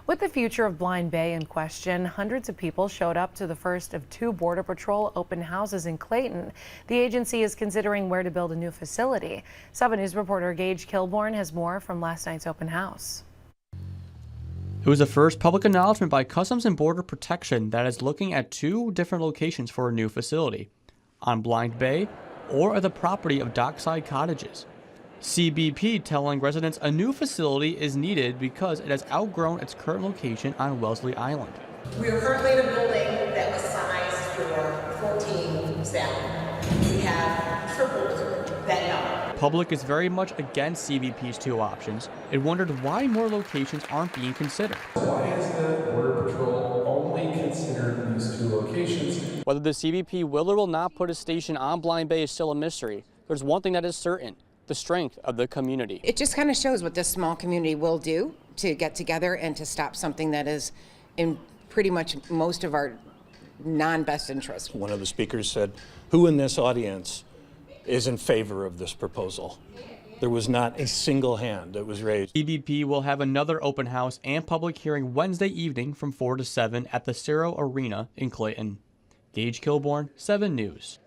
With the future of Blind Bay in question, hundreds of people showed up to the first of two Border Patrol open houses in Clayton. The agency is considering where to build a new facility. 7 News reporter Gage Kilborn has more from last night's open house. It was the first public announcement by Customs and Border Protection that is looking at 2 different locations for a new facility, on Blind Bay or at the property of Dockside Cottages. CBP telling residents a new facility is needed because it has outgrown its current location on Wellesley Island. We are currently in a building that was sized for 14 staff. We have tripled that number. Public is very much against CBP's 2 options. It wondered why more locations aren't being considered. Why is the Border Patrol only considered these 2 locations? Whether the CBP will or will not put a station on Blind Bay is still a mystery. There's one thing that is certain: the strength of the community. It just kind of shows what this small community will do to get together and to stop something that is in pretty much most of our non-best interest. One of the speakers said, who in this audience is in favor of this proposal? There was not a single hand that was raised. CBP will have another open house and public hearing Wednesday evening from 4 to 7 at the Cerro Arena in Clayton. Gage Kilborn, 7 News.